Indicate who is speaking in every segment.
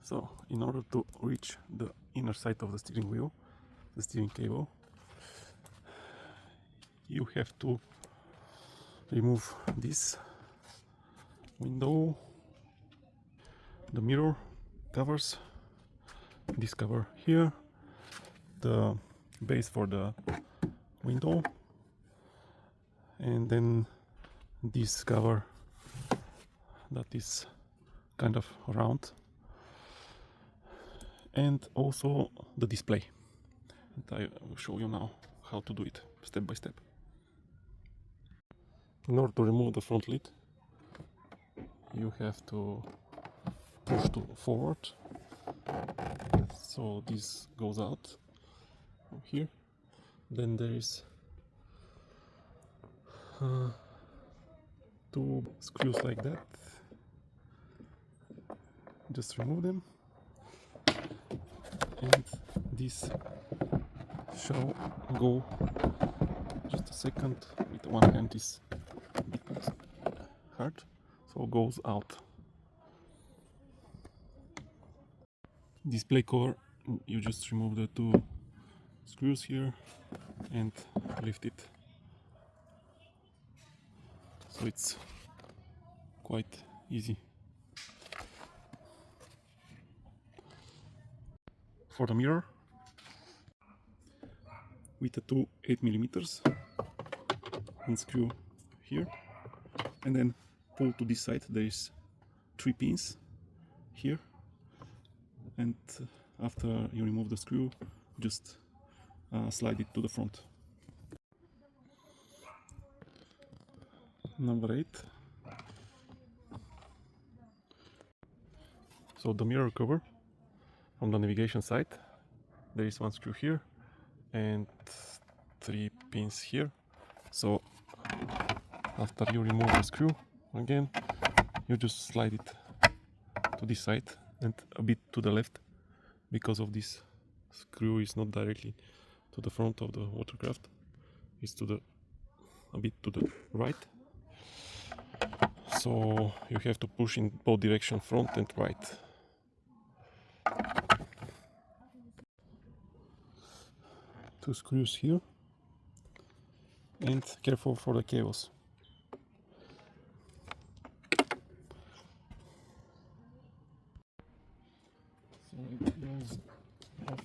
Speaker 1: So in order to reach the inner side of the steering wheel, the steering cable, you have to remove this window, the mirror covers, this cover here, the base for the window, and then this cover that is kind of round, and also the display. And I will show you now how to do it step by step. In order to remove the front lid, you have to push forward, so this goes out from here. Then there is two screws like that. Just remove them, and this shall go. Just a second, with one hand is a bit hard, so it goes out. Display cover, you just remove the two screws here and lift it, so it's quite easy. For the mirror, with the two 8mm, unscrew here and then pull to this side. There is 3 pins here, and after you remove the screw, just slide it to the front. Number 8. So the mirror cover from the navigation side, there is one screw here and 3 pins here. So after you remove the screw again, you just slide it to this side and a bit to the left, because of this screw is not directly to the front of the watercraft, it's to the a bit to the right. So you have to push in both directions, front and right. Two screws here, and careful for the cables. So it goes off.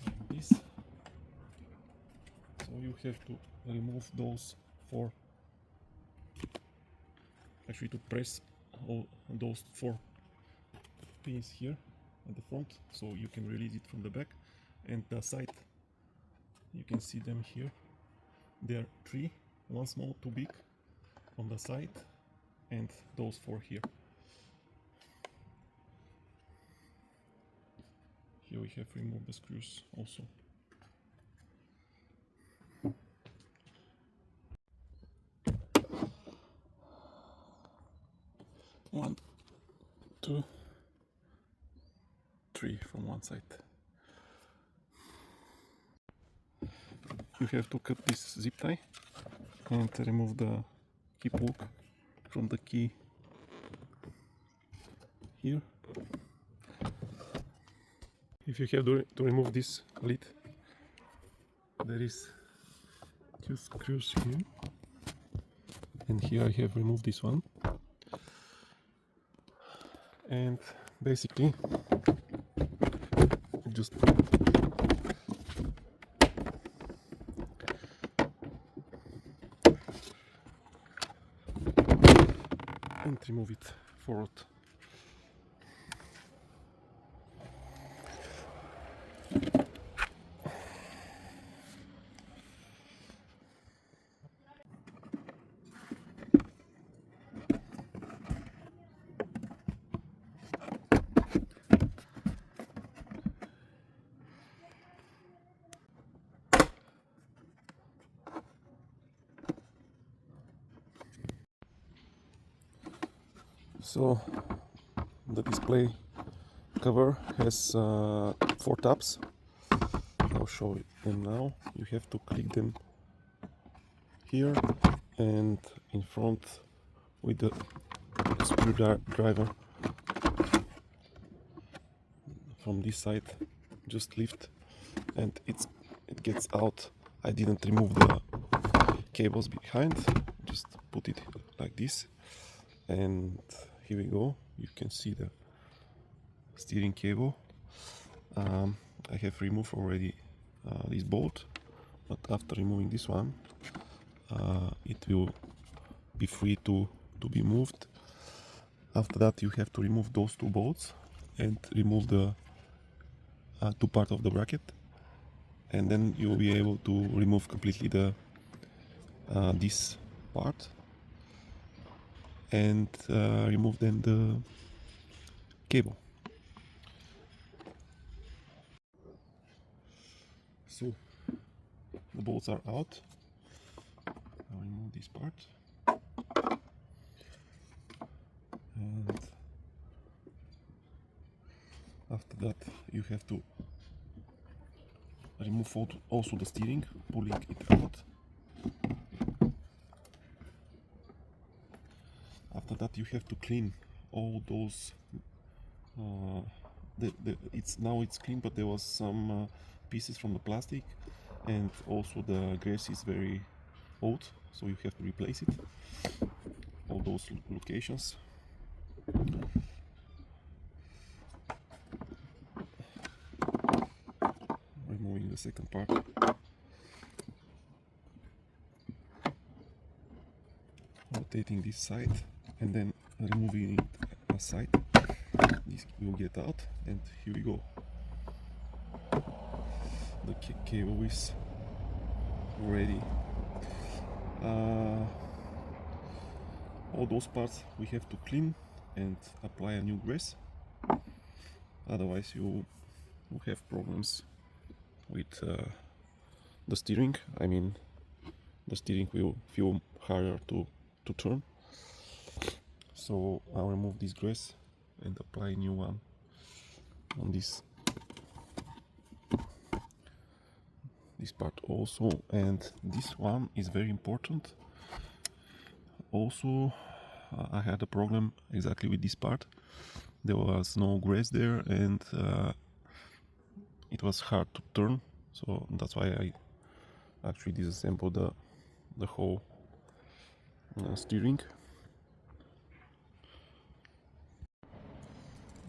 Speaker 1: Like this. So you have to remove those 4, actually to press all those 4 pins here at the front, so you can release it from the back. And the side, you can see them here. There are 3, one small, 2 big on the side, and those 4 here. Here we have removed the screws also. One, 2, 3 from one side. You have to cut this zip tie and remove the key plug from the key here. If you have to remove this lid, there is 2 screws here, and here I have removed this one. And basically just and remove it forward. So the display cover has 4 tabs. I'll show them now. You have to click them here and in front with the screwdriver from this side, just lift and it gets out. I didn't remove the cables behind, just put it like this, and here we go. You can see the steering cable. I have removed already this bolt, but after removing this one, it will be free to be moved. After that, you have to remove those two bolts and remove the two parts of the bracket, and then you will be able to remove completely the this part and remove then the cable. So the bolts are out. I'll remove this part, and after that you have to remove also the steering, pulling it out. After that you have to clean all those it's clean, but there was some pieces from the plastic, and also the grease is very old, so you have to replace it, all those locations. Removing the second part. Rotating this side and then removing it aside. This will get out, and here we go. The cable is ready. All those parts we have to clean and apply a new grease, otherwise you will have problems with the steering. I mean, the steering will feel harder to turn. So I'll remove this grease and apply a new one on this part also, and this one is very important. Also, I had a problem exactly with this part. There was no grease there, and it was hard to turn, so that's why I actually disassembled the whole steering.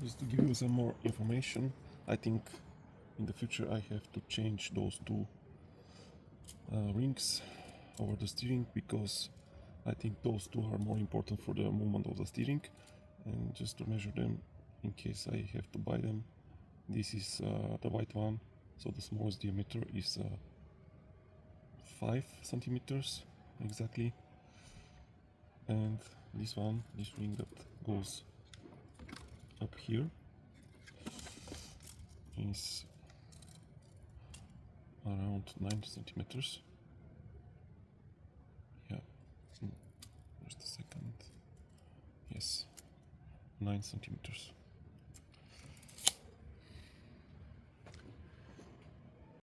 Speaker 1: Just to give you some more information, I think in the future I have to change those two rings over the steering, because I think those two are more important for the movement of the steering. And just to measure them in case I have to buy them, this is the white one, so the smallest diameter is 5 centimeters exactly, and this ring that goes up here is around 9 centimeters. Yeah, just a second. Yes, 9 centimeters.